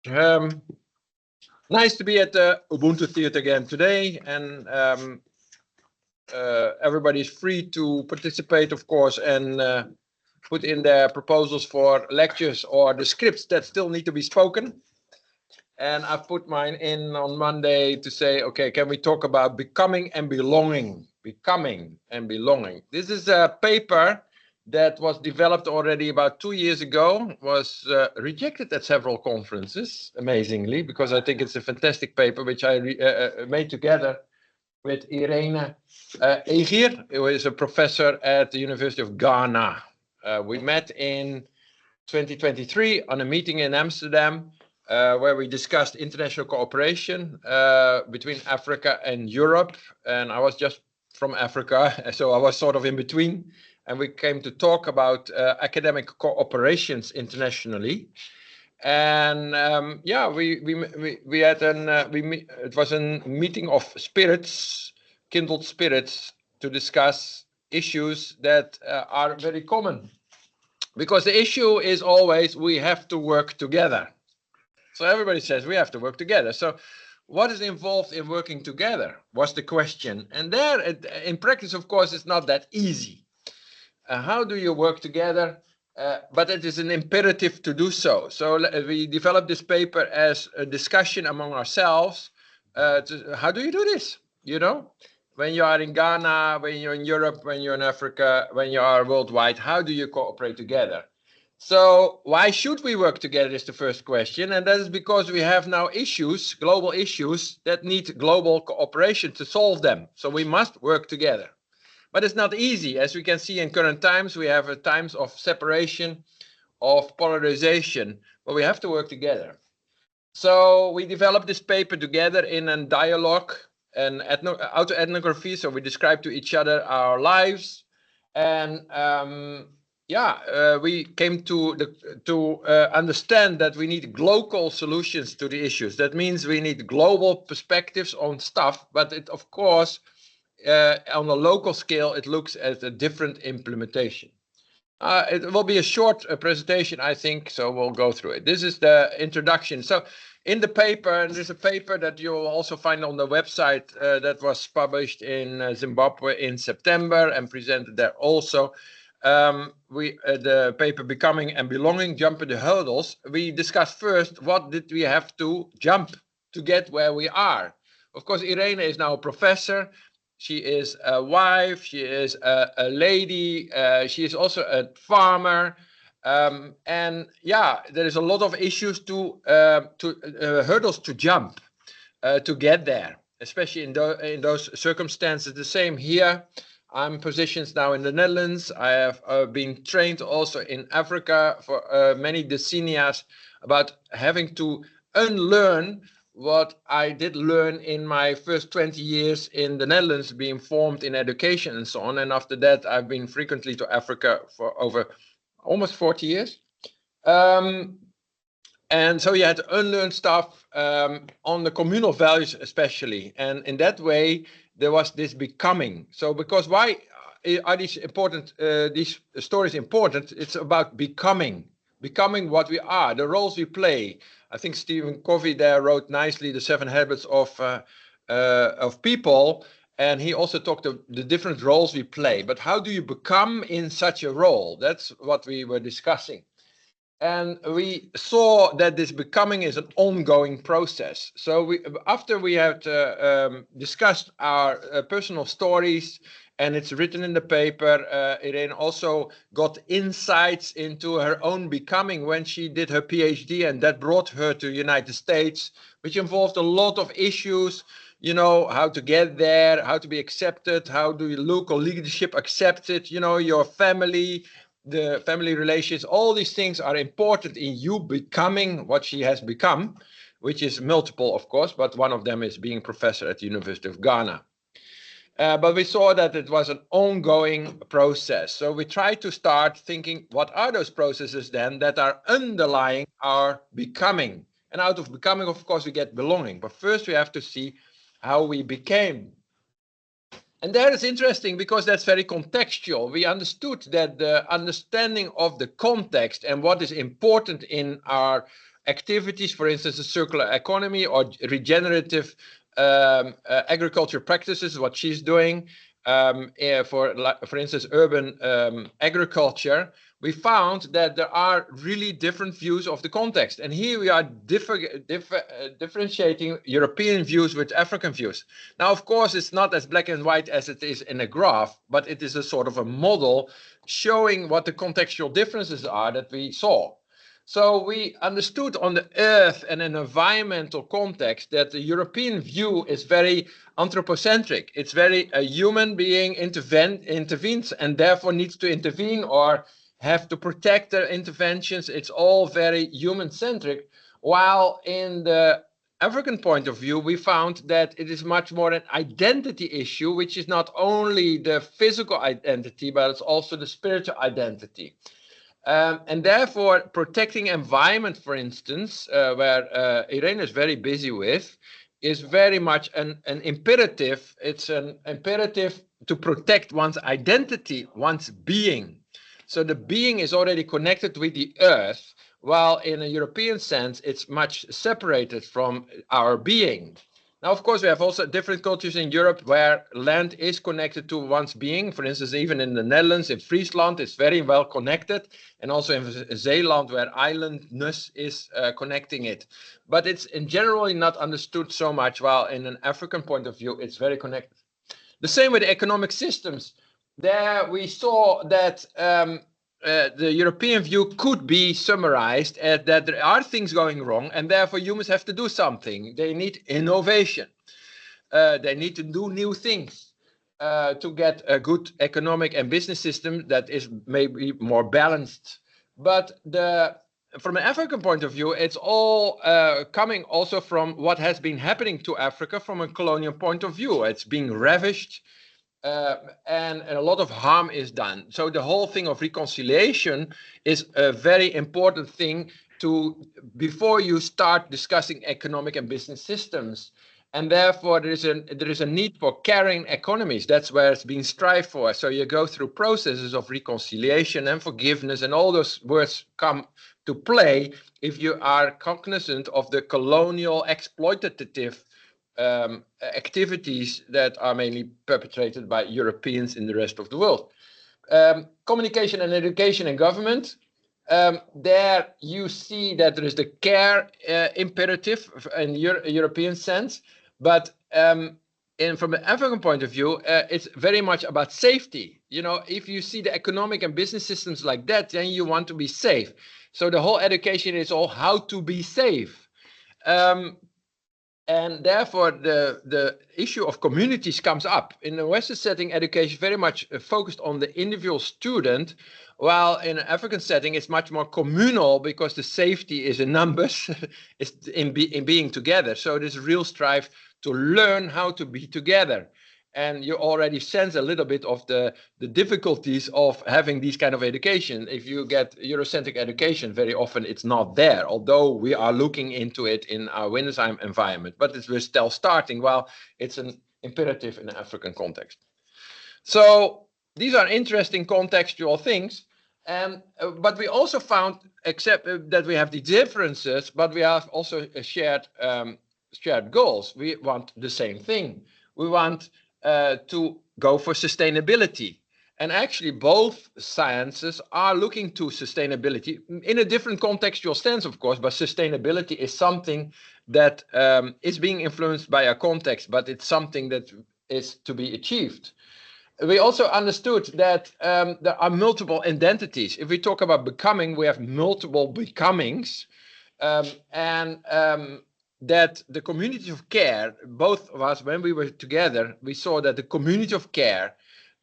Um, Nice to be at the Ubuntu Theater again today, and everybody's free to participate, of course, and put in their proposals for lectures or the scripts that still need to be spoken. And I've put mine in on Monday to say, okay, can we talk about becoming and belonging? Becoming and belonging. This is a paper that was developed already about 2 years ago, was rejected at several conferences, amazingly, because I think it's a fantastic paper, which I made together with Irene Egir, who is a professor at the University of Ghana. We met in 2023 on a meeting in Amsterdam, where we discussed international cooperation between Africa and Europe. And I was just from Africa, so I was sort of in between. And we came to talk about academic cooperations internationally. And yeah, we had it was a meeting of spirits, kindled spirits, to discuss issues that are very common. Because the issue is always we have to work together. So everybody says we have to work together. So what is involved in working together was the question. And there, in practice, of course, it's not that easy. How do you work together? But it is an imperative to do so. So we developed this paper as a discussion among ourselves. How do you do this? You know, when you are in Ghana, when you're in Europe, when you're in Africa, when you are worldwide, how do you cooperate together? So why should we work together is the first question. And that is because we have now issues, global issues, that need global cooperation to solve them. So we must work together. But it's not easy. As we can see in current times, we have times of separation, of polarization, but we have to work together. So we developed this paper together in a dialogue and auto-ethnography. So we describe to each other our lives. And we came to understand that we need local solutions to the issues. That means we need global perspectives on stuff, but it, of course, on a local scale, it looks at a different implementation. It will be a short presentation, I think, so we'll go through it. This is the introduction. So in the paper, and there's a paper that you will also find on the website that was published in Zimbabwe in September and presented there also. The paper Becoming and Belonging, Jumping the Hurdles, we discussed first what did we have to jump to get where we are. Of course, Irene is now a professor. She is a wife, she is a lady, she is also a farmer. And yeah, there is a lot of issues hurdles to jump to get there, especially in those circumstances. The same here. I'm positioned now in the Netherlands. I have been trained also in Africa for many decennia about having to unlearn what I did learn in my first 20 years in the Netherlands, being formed in education and so on. And after that, I've been frequently to Africa for over almost 40 years. And so you had to unlearn stuff on the communal values especially. And in that way, there was this becoming. So because why are these important, these stories important? It's about becoming what we are, the roles we play. I think Stephen Covey there wrote nicely the 7 Habits of People, and he also talked of the different roles we play. But how do you become in such a role? That's what we were discussing. And we saw that this becoming is an ongoing process. So after we had discussed our personal stories, and it's written in the paper, Irene also got insights into her own becoming when she did her PhD, and that brought her to the United States, which involved a lot of issues, you know, how to get there, how to be accepted, how do your local leadership accept it, you know, your family, the family relations, all these things are important in you becoming what she has become, which is multiple, of course, but one of them is being professor at the University of Ghana. But we saw that it was an ongoing process. So we tried to start thinking, what are those processes then that are underlying our becoming? And out of becoming, of course, we get belonging. But first we have to see how we became. And that is interesting because that's very contextual. We understood that the understanding of the context and what is important in our activities, for instance, a circular economy or regenerative agriculture practices, what she's doing for instance, urban agriculture, we found that there are really different views of the context. And here we are differentiating European views with African views. Now, of course, it's not as black and white as it is in a graph, but it is a sort of a model showing what the contextual differences are that we saw. So we understood on the earth and an environmental context that the European view is very anthropocentric. It's very a human being intervenes and therefore needs to intervene or have to protect their interventions. It's all very human-centric, while in the African point of view, we found that it is much more an identity issue, which is not only the physical identity, but it's also the spiritual identity. And therefore, protecting environment, for instance, where Irene is very busy with, is very much an imperative. It's an imperative to protect one's identity, one's being. So the being is already connected with the earth, while in a European sense, it's much separated from our being. Now, of course, we have also different cultures in Europe where land is connected to one's being. For instance, even in the Netherlands, in Friesland, it's very well connected. And also in Zeeland, where islandness is connecting it. But it's in generally not understood so much, while in an African point of view, it's very connected. The same with economic systems. There we saw that the European view could be summarized as that there are things going wrong and therefore humans have to do something. They need innovation. They need to do new things to get a good economic and business system that is maybe more balanced. But from an African point of view, it's all coming also from what has been happening to Africa from a colonial point of view. It's being ravished. And a lot of harm is done. So the whole thing of reconciliation is a very important thing before you start discussing economic and business systems. And therefore there is a need for caring economies. That's where it's being strived for. So you go through processes of reconciliation and forgiveness, and all those words come to play if you are cognizant of the colonial exploitative activities that are mainly perpetrated by Europeans in the rest of the world. Communication and education and government. There you see that there is the care imperative in European sense, but from an African point of view, it's very much about safety. You know, if you see the economic and business systems like that, then you want to be safe. So the whole education is all how to be safe. And therefore, the issue of communities comes up. In the Western setting, education is very much focused on the individual student, while in an African setting, it's much more communal because the safety is in numbers, it's in being together. So there's a real strive to learn how to be together. And you already sense a little bit of the difficulties of having these kind of education. If you get Eurocentric education, very often it's not there, although we are looking into it in our Windesheim environment. But we're still starting, while it's an imperative in an African context. So these are interesting contextual things. But we also found, except that we have the differences, but we have also a shared goals. We want the same thing. We want to go for sustainability. And actually both sciences are looking to sustainability in a different contextual sense, of course, but sustainability is something that is being influenced by our context, but it's something that is to be achieved. We also understood that there are multiple identities. If we talk about becoming, we have multiple becomings. That the community of care, both of us, when we were together, we saw that the community of care,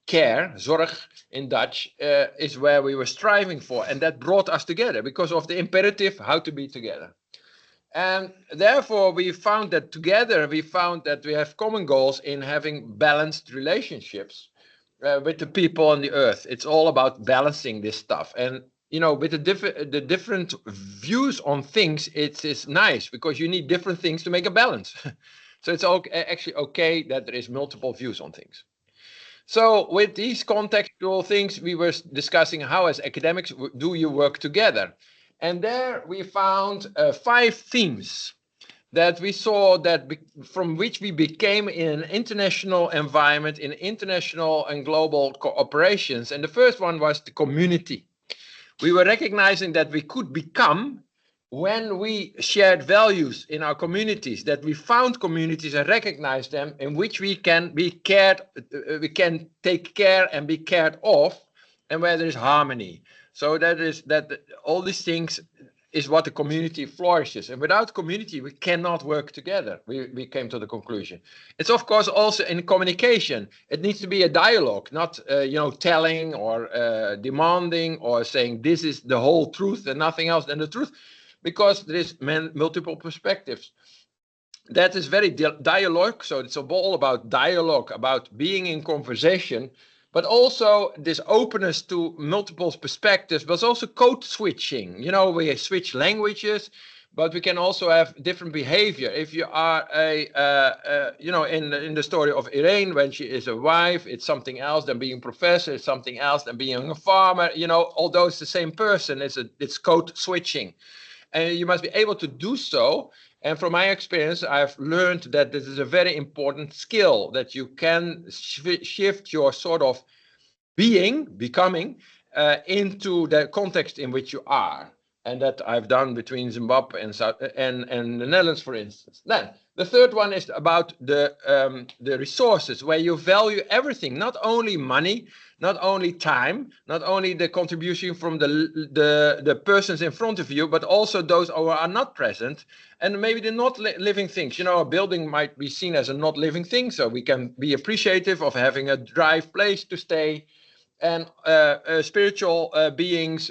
zorg in Dutch, is where we were striving for. And that brought us together because of the imperative how to be together. And therefore, we found that together, we have common goals in having balanced relationships with the people on the earth. It's all about balancing this stuff. And you know, with the different views on things, it's nice because you need different things to make a balance. So it's actually okay that there is multiple views on things. So with these contextual things, we were discussing how as academics do you work together? And there we found 5 themes that we saw that from which we became in an international environment, in international and global cooperations. And the first one was the community. We were recognizing that we could become when we shared values in our communities, that we found communities and recognized them in which we can be cared, we can take care and be cared of, and where there is harmony. So that is that all these things is what the community flourishes, and without community we cannot work together. We came to the conclusion. It's of course also in communication. It needs to be a dialogue, not telling or demanding or saying this is the whole truth and nothing else than the truth, because there is multiple perspectives. That is very dialogue. So it's all about dialogue, about being in conversation, but also this openness to multiple perspectives, but also code switching. We switch languages, but we can also have different behavior. If you are in the story of Irene, when she is a wife, it's something else than being a professor, it's something else than being a farmer. Although it's the same person, it's code switching. And you must be able to do so. And from my experience, I've learned that this is a very important skill, that you can shift your sort of becoming into the context in which you are. And that I've done between Zimbabwe and the Netherlands, for instance. Then the third one is about the resources, where you value everything, not only money, not only time, not only the contribution from the persons in front of you, but also those who are not present, and maybe the not living things. A building might be seen as a not living thing, so we can be appreciative of having a dry place to stay. And spiritual beings,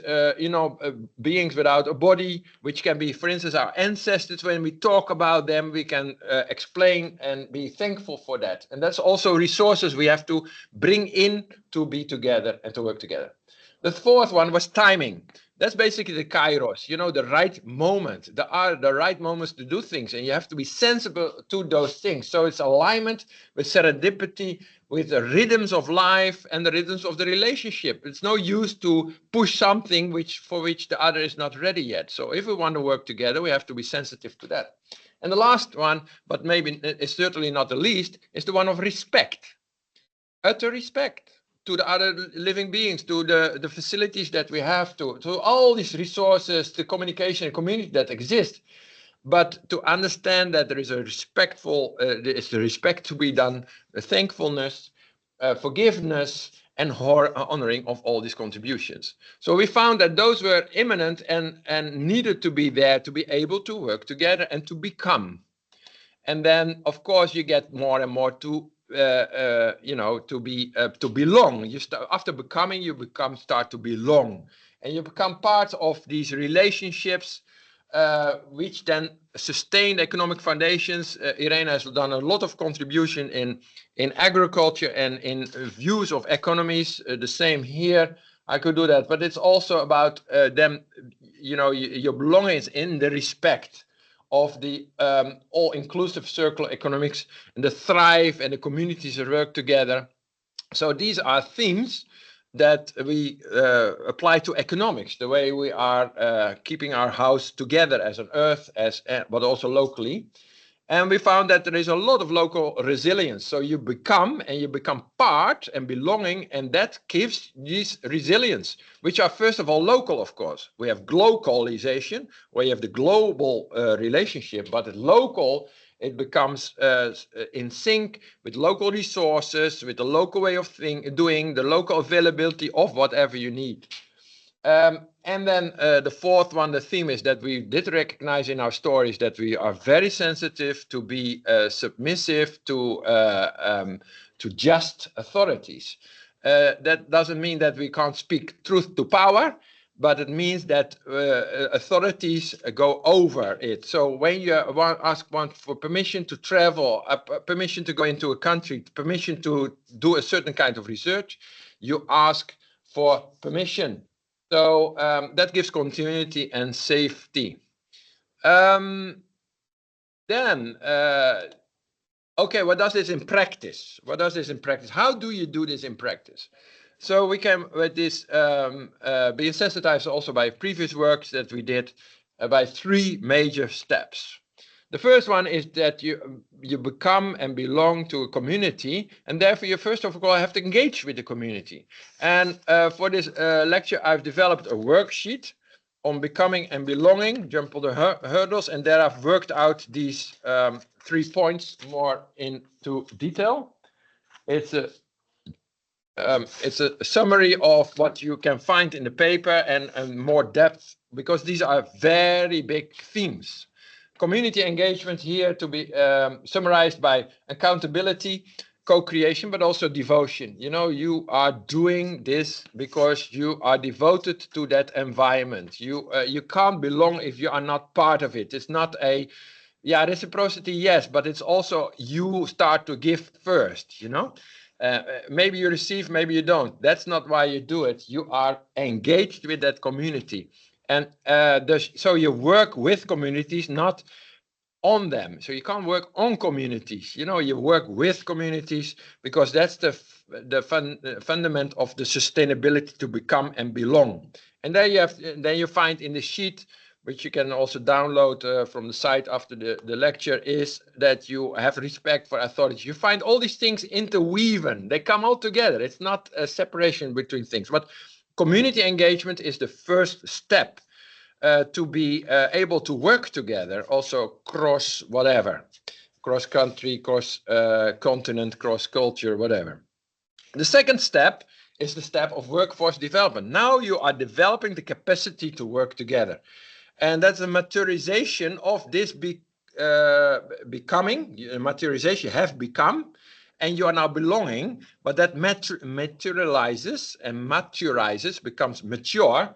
beings without a body, which can be, for instance, our ancestors. When we talk about them, we can explain and be thankful for that. And that's also resources we have to bring in to be together and to work together. The fourth one was timing. That's basically the kairos, the right moment. There are the right moments to do things, and you have to be sensible to those things. So it's alignment with serendipity, with the rhythms of life and the rhythms of the relationship. It's no use to push something for which the other is not ready yet. So if we want to work together, we have to be sensitive to that. And the last one, but maybe it's certainly not the least, is the one of respect. Utter respect to the other living beings, to the facilities that we have, to all these resources, the communication and community that exist. But to understand that there is a there is the respect to be done, the thankfulness, forgiveness, and honoring of all these contributions. So we found that those were imminent and needed to be there to be able to work together and to become. And then, of course, you get more and more to belong. After becoming, you start to belong, and you become part of these relationships, which then sustain economic foundations. Irene has done a lot of contribution in agriculture and in views of economies. The same here. I could do that, but it's also about them. Your belonging is in the respect of the all-inclusive circular economics and the thrive and the communities that work together. So these are themes that we apply to economics, the way we are keeping our house together as an earth, but also locally. And we found that there is a lot of local resilience. So you become part and belonging, and that gives this resilience, which are first of all local, of course. We have globalization, where you have the global relationship, but at local, it becomes in sync with local resources, with the local way of doing, the local availability of whatever you need. And then the fourth one, the theme is that we did recognize in our stories that we are very sensitive to be submissive to just authorities. That doesn't mean that we can't speak truth to power, but it means that authorities go over it. So when you ask one for permission to travel, permission to go into a country, permission to do a certain kind of research, you ask for permission. So that gives continuity and safety. Okay, what does this in practice? How do you do this in practice? So we can, with this, being sensitized also by previous works that we did, by 3 major steps. The first one is that you become and belong to a community, and therefore you first of all have to engage with the community. And for this lecture, I've developed a worksheet on becoming and belonging, jump all the hurdles, and there I've worked out these 3 points more into detail. It's a summary of what you can find in the paper and more depth, because these are very big themes. Community engagement here to be summarized by accountability, co-creation, but also devotion. You know, you are doing this because you are devoted to that environment. You can't belong if you are not part of it. It's not a, yeah, reciprocity, yes, but it's also you start to give first, you know. Maybe you receive, maybe you don't. That's not why you do it. You are engaged with that community. And so you work with communities, not on them. So you can't work on communities. You know, you work with communities, because that's the fundament of the sustainability to become and belong. And then you find in the sheet, which you can also download from the site after the lecture, is that you have respect for authority. You find all these things interweaven. They come all together. It's not a separation between things. But community engagement is the first step to be able to work together, also cross whatever, cross country, cross continent, cross culture, whatever. The second step is the step of workforce development. Now you are developing the capacity to work together. And that's a maturization of this becoming, maturization, you have become, and you are now belonging, but that materializes and maturizes, becomes mature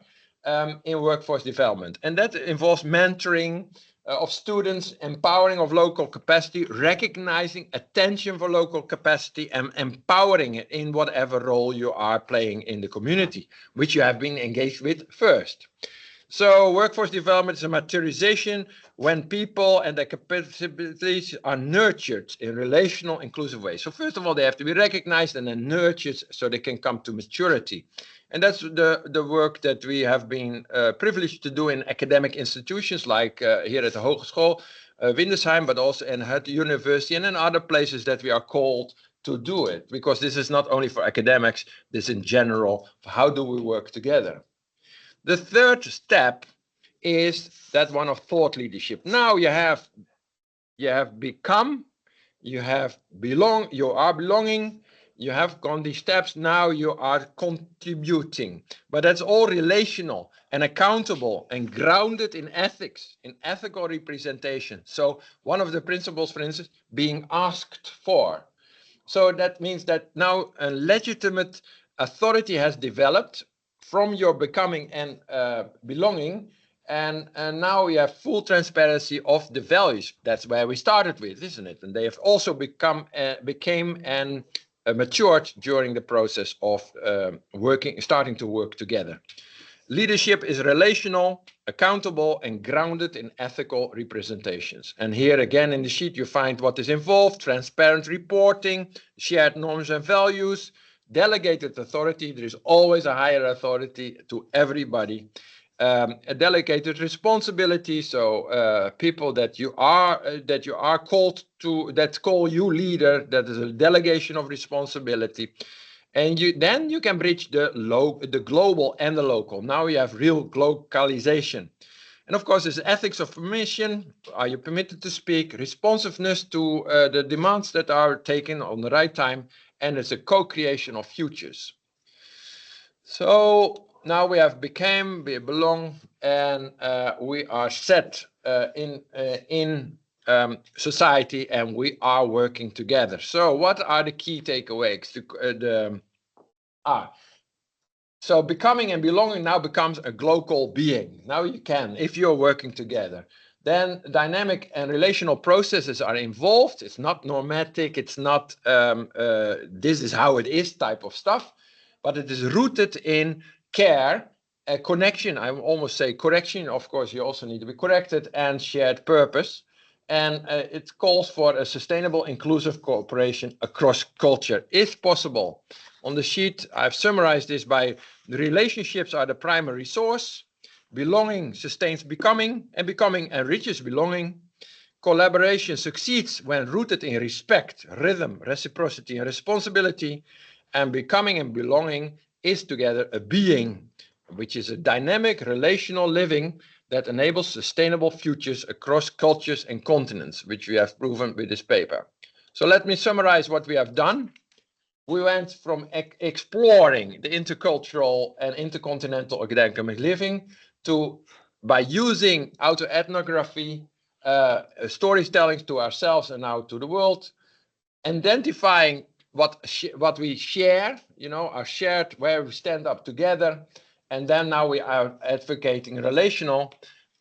in workforce development. And that involves mentoring of students, empowering of local capacity, recognizing attention for local capacity, and empowering it in whatever role you are playing in the community, which you have been engaged with first. So workforce development is a maturization when people and their capacities are nurtured in relational, inclusive ways. So first of all, they have to be recognized and then nurtured so they can come to maturity. And that's the work that we have been privileged to do in academic institutions, like here at the Hogeschool Windesheim, but also in the university and in other places that we are called to do it. Because this is not only for academics, this in general, for how do we work together. The third step is that one of thought leadership. Now you have become, you are belonging, you have gone these steps, now you are contributing. But that's all relational and accountable and grounded in ethics, in ethical representation. So one of the principles, for instance, being asked for. So that means that now a legitimate authority has developed from your becoming and belonging, and now we have full transparency of the values. That's where we started with, isn't it? And they have also became and matured during the process of starting to work together. Leadership is relational, accountable, and grounded in ethical representations. And here again in the sheet you find what is involved: transparent reporting, shared norms and values, delegated authority. There is always a higher authority to everybody. A delegated responsibility, so people that you are called to, that call you leader, that is a delegation of responsibility. And then you can bridge the global and the local. Now you have real localization. And of course, there's ethics of permission. Are you permitted to speak? Responsiveness to the demands that are taken on the right time. And it's a co-creation of futures. So now we have became, we belong, and we are set in society, and we are working together. So what are the key takeaways? So becoming and belonging now becomes a global being. Now you can, if you're working together. Then dynamic and relational processes are involved. It's not normatic. It's not this is how it is type of stuff, but it is rooted in care, a connection. I almost say correction. Of course, you also need to be corrected, and shared purpose. And it calls for a sustainable, inclusive cooperation across culture is possible. On the sheet, I've summarized this by the relationships are the primary source, belonging sustains becoming, and becoming enriches belonging. Collaboration succeeds when rooted in respect, rhythm, reciprocity, and responsibility, and becoming and belonging is together a being, which is a dynamic relational living that enables sustainable futures across cultures and continents, which we have proven with this paper. So let me summarize what we have done. We went from exploring the intercultural and intercontinental academic living to, by using autoethnography, storytelling to ourselves and now to the world, identifying what we share, our shared, where we stand up together, and then now we are advocating relational,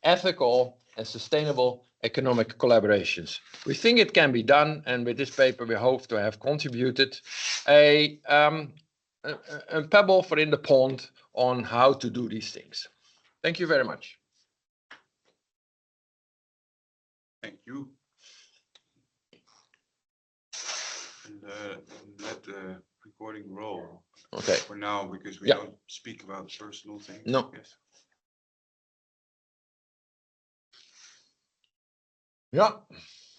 ethical, and sustainable economic collaborations. We think it can be done, and with this paper we hope to have contributed a pebble for in the pond on how to do these things. Thank you very much. Thank you. And let the recording roll. Okay. For now, because we Yeah. don't speak about personal things. No. Yes. Yeah.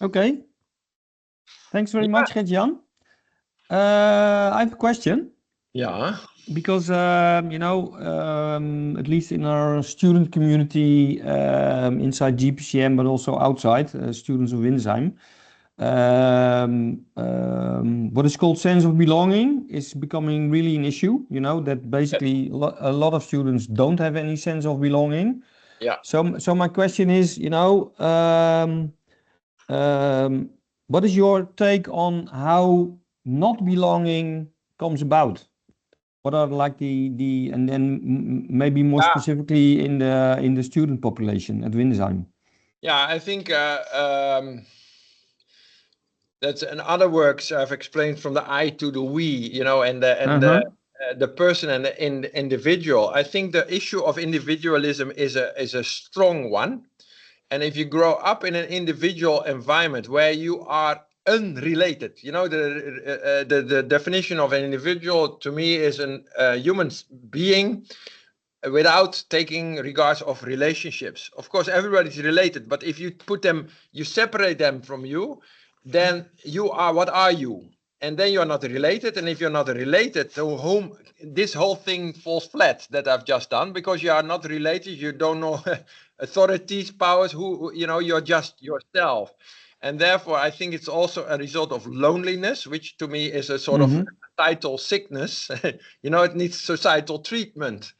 Okay. Thanks very much, Gertjan. I have a question. Yeah. Because, at least in our student community inside GPCM, but also outside, students of Winsheim, what is called sense of belonging is becoming really an issue, that basically a lot of students don't have any sense of belonging. Yeah. So my question is, what is your take on how not belonging comes about? What are like and then maybe more specifically in the student population at Winsheim? Yeah, I think that's in other works I've explained from the I to the we, and the person and the individual. I think the issue of individualism is a strong one, and if you grow up in an individual environment where you are unrelated, the definition of an individual to me is a human being without taking regards of relationships. Of course, everybody's related, but if you separate them from you, then you are, what are you? And then you're not related. And if you're not related, to whom this whole thing falls flat that I've just done, because you are not related, you don't know authorities, powers, you're just yourself. And therefore, I think it's also a result of loneliness, which to me is a sort of societal sickness. It needs societal treatment.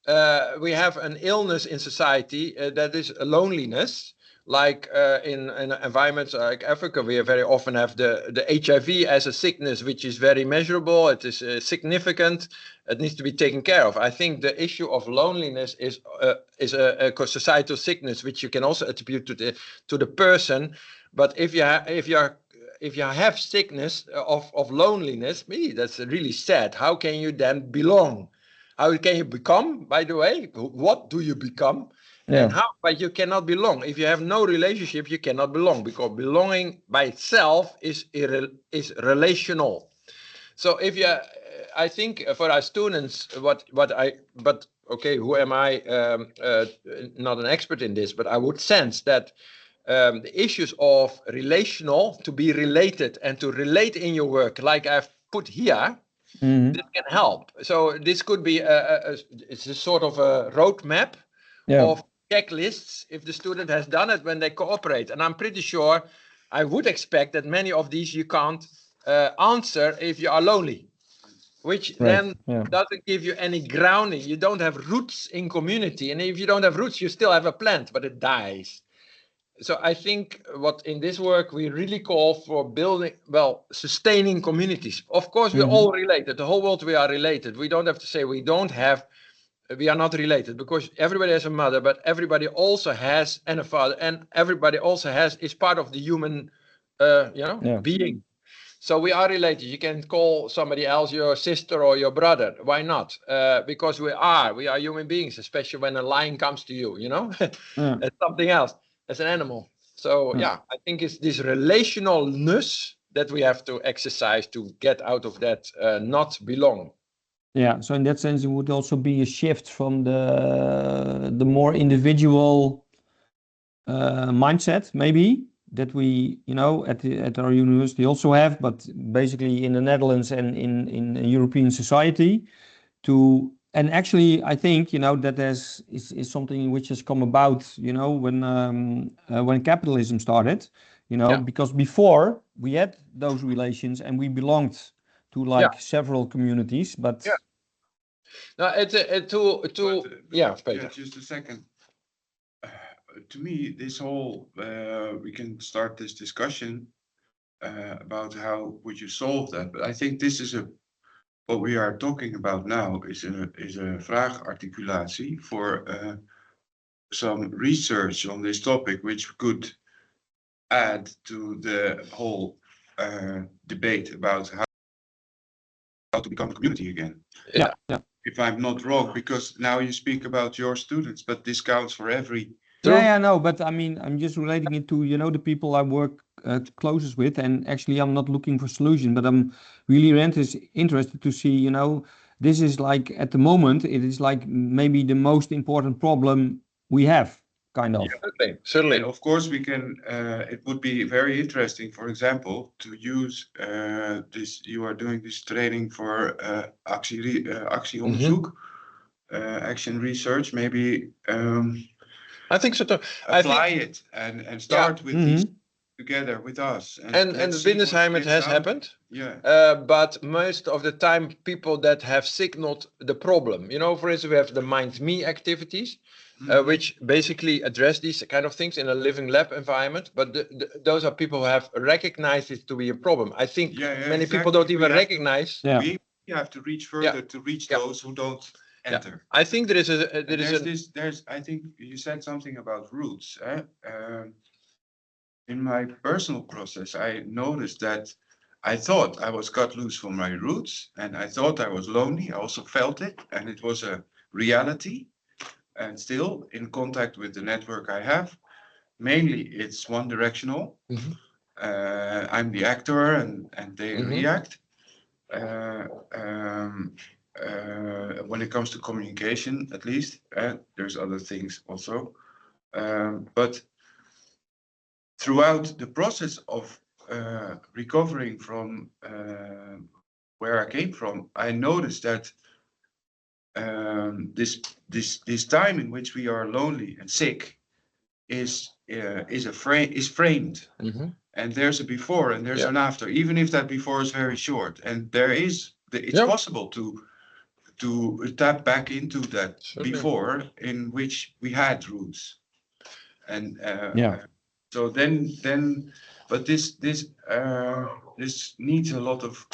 We have an illness in society that is loneliness. Like in environments like Africa, we very often have the HIV as a sickness, which is very measurable. It is significant. It needs to be taken care of. I think the issue of loneliness is a societal sickness, which you can also attribute to the person. But if you have sickness of loneliness, that's really sad. How can you then belong? How can you become, by the way? What do you become? Yeah. And how? But you cannot belong. If you have no relationship, you cannot belong, because belonging by itself is relational. So I think for our students, who am I? Not an expert in this, but I would sense that the issues of relational, to be related and to relate in your work, like I've put here, this can help. So this could be it's a sort of a roadmap of checklists if the student has done it when they cooperate. And I'm pretty sure, I would expect that many of these you can't answer if you are lonely, which then doesn't give you any grounding. You don't have roots in community. And if you don't have roots, you still have a plant, but it dies. So I think what in this work we really call for sustaining communities. Of course, we're all related. The whole world, we are related. We don't have to say we are not related, because everybody has a mother, but everybody also has a father, and everybody also is part of the human, being. So we are related. You can call somebody else your sister or your brother. Why not? Because we are human beings, especially when a lion comes to you, it's something else. As an animal. So Hmm. yeah, I think it's this relationalness that we have to exercise to get out of that not belong. Yeah, so in that sense, it would also be a shift from the more individual mindset, maybe that we, at our university also have, but basically in the Netherlands and in European society, and actually, I think that is something which has come about, when capitalism started, Yeah. because before we had those relations and we belonged to like several communities, but Yeah. No, yeah, Peter. Yeah, just a second. To me, this whole we can start this discussion about how would you solve that, but I think this is what we are talking about now is a vraagarticulatie for some research on this topic, which could add to the whole debate about how to become a community again. yeah. If I'm not wrong, because now you speak about your students, but this counts for every. Yeah, no, but I mean, I'm just relating it to, the people I work closest with, and actually I'm not looking for solution, but I'm really interested to see, this is like, at the moment, it is like maybe the most important problem we have, kind of. Yeah, certainly. And of course, we can. It would be very interesting, for example, to use this. You are doing this training for actieonderzoek, action research. Maybe I think so too. apply it and start with these together with us. And let's see what Windesheim, it gets has out. happened. Yeah. But most of the time, people that have signaled the problem, for instance, we have the Mind Me activities, which basically address these kind of things in a living lab environment. But those are people who have recognized it to be a problem. I think many people don't even recognize. We have to reach further to reach those who don't enter. I think there is I think you said something about roots. In my personal process, I noticed that I thought I was cut loose from my roots, and I thought I was lonely. I also felt it, and it was a reality. And still in contact with the network I have, mainly it's one directional. I'm the actor, and they react. When it comes to communication, at least, there's other things also. But throughout the process of recovering from where I came from, I noticed that this time in which we are lonely and sick is framed, and there's a before and there's an after, even if that before is very short, and it's possible to tap back into that before in which we had roots, and so then, but this needs a lot of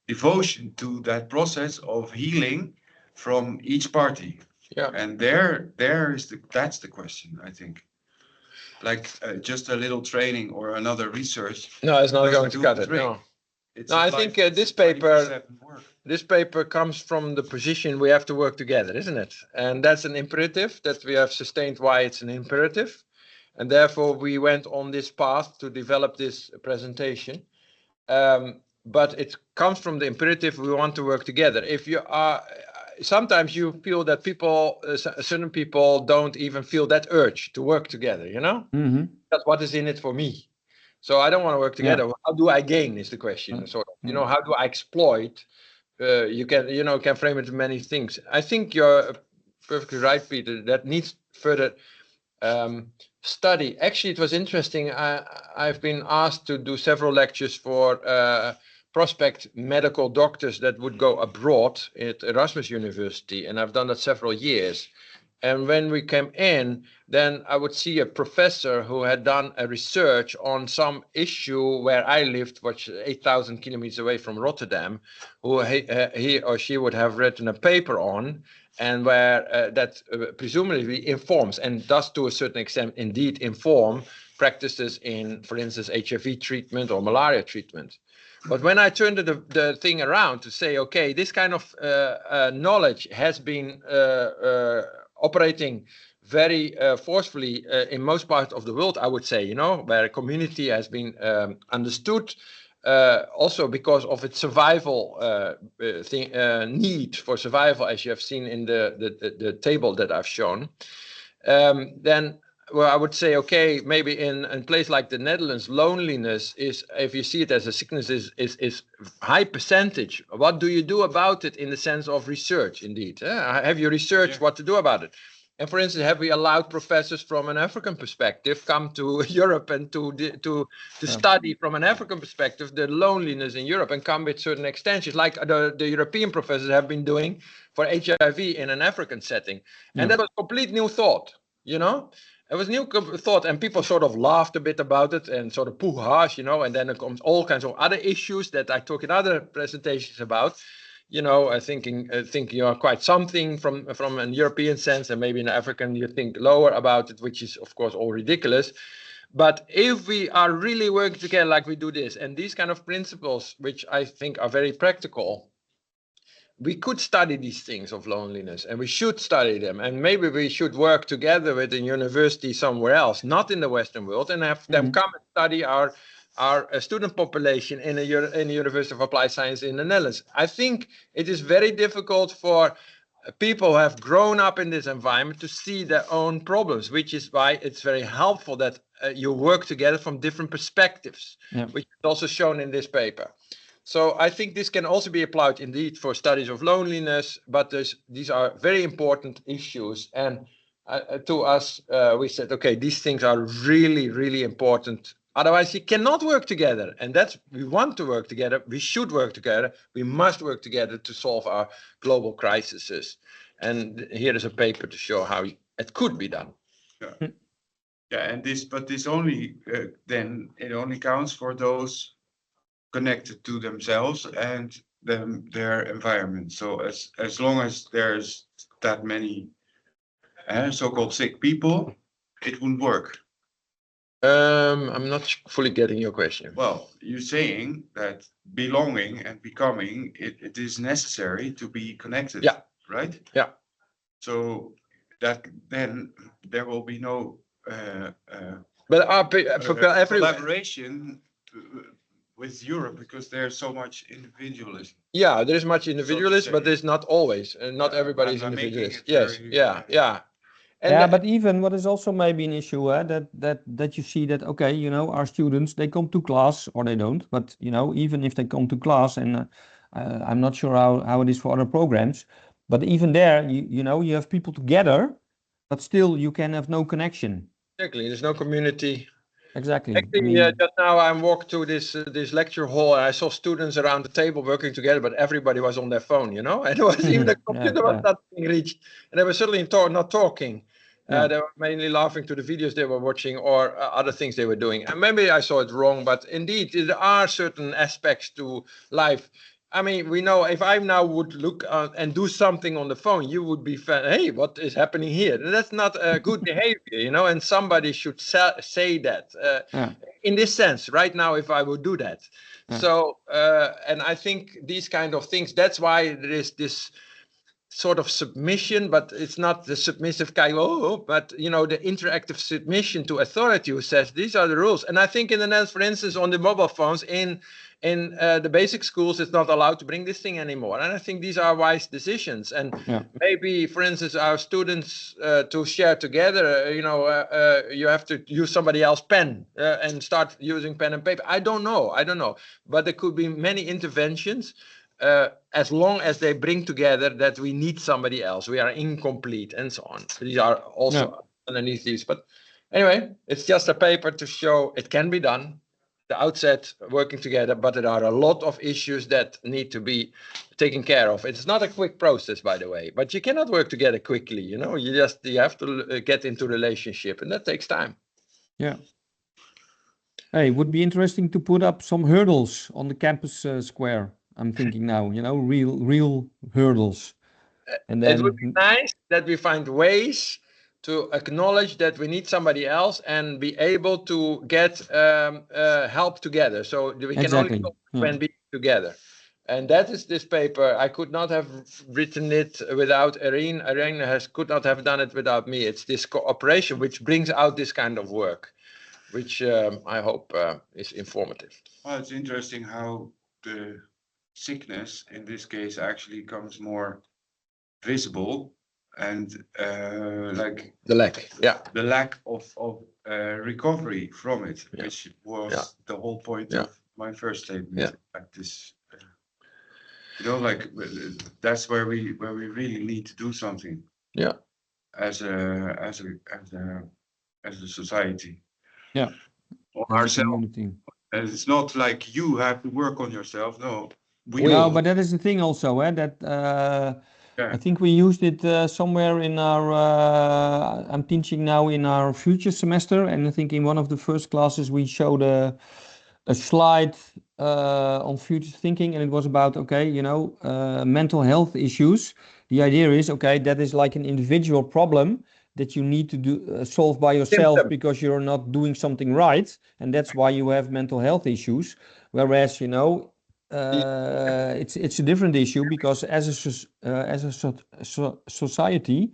devotion to that process of healing from each party. And that's the question, I think. Like just a little training or another research. No, it's not going to cut it. No. No, I think this paper comes from the position we have to work together, isn't it? And that's an imperative that we have sustained why it's an imperative. And therefore we went on this path to develop this presentation. But it comes from the imperative we want to work together. If you are, sometimes you feel that certain people don't even feel that urge to work together, That's what is in it for me. So I don't want to work together. How do I gain is the question. So, how do I exploit? You can frame it in many things. I think you're perfectly right, Peter. That needs further study. Actually, it was interesting. I've been asked to do several lectures for prospect medical doctors that would go abroad at Erasmus University, and I've done that several years. And when we came in, then I would see a professor who had done a research on some issue where I lived, which is 8,000 kilometers away from Rotterdam, who he or she would have written a paper on, and where that presumably informs, and does to a certain extent indeed inform, practices in, for instance, HIV treatment or malaria treatment. But when I turned the thing around to say, okay, this kind of knowledge has been operating very forcefully in most parts of the world, I would say, you know, where community has been understood, also because of its survival need for survival, as you have seen in the table that I've shown. Then, well, I would say, okay, maybe in a place like the Netherlands, loneliness is, if you see it as a sickness, is high percentage. What do you do about it in the sense of research? Indeed, have you researched what to do about it? And for instance, have we allowed professors from an African perspective come to Europe and to study from an African perspective the loneliness in Europe and come with certain extensions, like the European professors have been doing for HIV in an African setting? And that was complete new thought, you know? It was new thought, and people sort of laughed a bit about it and sort of pooh-hash, you know, and then there comes all kinds of other issues that I talk in other presentations about. You know, think you are quite something from an European sense, and maybe in African you think lower about it, which is of course all ridiculous. But if we are really working together like we do this, and these kind of principles, which I think are very practical, we could study these things of loneliness, and we should study them, and maybe we should work together with a university somewhere else, not in the Western world, and have them come and study our student population in the University of Applied Science in the Netherlands. I think it is very difficult for people who have grown up in this environment to see their own problems, which is why it's very helpful that you work together from different perspectives, which is also shown in this paper. So I think this can also be applied indeed for studies of loneliness, but these are very important issues. And to us, we said, okay, these things are really, really important. Otherwise, you cannot work together. And we want to work together. We should work together. We must work together to solve our global crises. And here is a paper to show how it could be done. Yeah, and this only then it only counts for those connected to themselves and their environment. So as long as there's that many so-called sick people, it wouldn't work. I'm not fully getting your question. Well, you're saying that belonging and becoming, it is necessary to be connected. Yeah. Right? Yeah. So that then there will be no collaboration with Europe, because there's so much individualism. Yeah, there is much individualism, but there's not always, and not everybody is individualist. Yes, And but even what is also maybe an issue, that you see that, okay, you know, our students, they come to class, or they don't, but you know, even if they come to class, and I'm not sure how it is for other programs, but even there, you know, you have people together, but still you can have no connection. Exactly, there's no community. Exactly. Actually, just now I walked to this lecture hall, and I saw students around the table working together, but everybody was on their phone, you know, and it was even the computer was not being reached, and they were certainly not talking. They were mainly laughing to the videos they were watching, or other things they were doing. And maybe I saw it wrong, but indeed there are certain aspects to life. I mean, we know if I now would look and do something on the phone, you would be, hey, what is happening here? And that's not a good behavior, you know, and somebody should say that in this sense right now, if I would do that. So, and I think these kind of things, that's why there is this sort of submission, but it's not the submissive kind, but you know, the interactive submission to authority who says these are the rules. And I think in the Netherlands, for instance, on the mobile phones in the basic schools, it's not allowed to bring this thing anymore. And I think these are wise decisions. And maybe, for instance, our students to share together, you know, you have to use somebody else's pen and start using pen and paper. I don't know, but there could be many interventions. As long as they bring together that we need somebody else, we are incomplete, and so on. So these are also underneath these. But anyway, it's just a paper to show it can be done. The outset working together, but there are a lot of issues that need to be taken care of. It's not a quick process, by the way, but you cannot work together quickly. You know, you have to get into relationship, and that takes time. Yeah. Hey, it would be interesting to put up some hurdles on the campus square. I'm thinking now, you know, real hurdles. And then it would be nice that we find ways to acknowledge that we need somebody else and be able to get help together. So we can only go when be together. And that is this paper. I could not have written it without Irene. Irene could not have done it without me. It's this cooperation which brings out this kind of work, which I hope is informative. Well, it's interesting how the sickness in this case actually comes more visible, and like The lack, yeah. the lack of recovery from it, Yeah. which was Yeah. the whole point Yeah. of my first statement. Yeah. Like this, you know, like that's where we really need to do something. Yeah. As a society. Yeah. On As a ourselves. community. And it's not like you have to work on yourself. No. No, but that is the thing also, that I think we used it somewhere in our, I'm teaching now in our future semester, and I think in one of the first classes we showed a slide on future thinking, and it was about, okay, you know, mental health issues. The idea is, okay, that is like an individual problem that you need to do solve by yourself because you're not doing something right, and that's why you have mental health issues. Whereas, you know, it's a different issue, because as a society,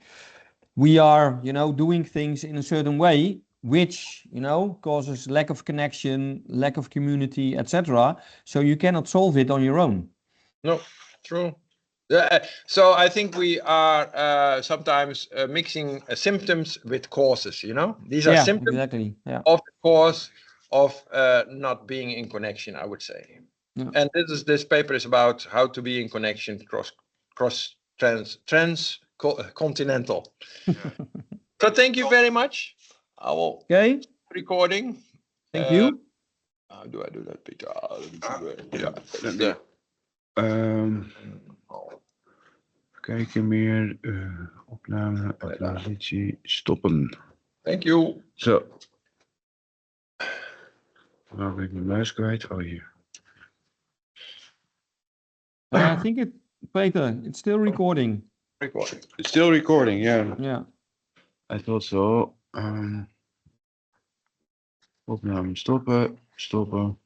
we are, you know, doing things in a certain way, which, you know, causes lack of connection, lack of community, etc. So you cannot solve it on your own. No, true. So I think we are sometimes mixing symptoms with causes, you know? These are symptoms exactly. Yeah. of the cause of not being in connection, I would say. Yeah. And this paper is about how to be in connection continental. So thank you very much. I will recording. Thank you. How do I do that, Peter? Kijken meer, opname, transitie, stoppen. Thank you. Zo. Waar ben ik mijn muis kwijt? Oh, hier. I think Peter, it's still recording. Recording. It's still recording, yeah. Yeah. I thought so. Opname stoppen, stoppen.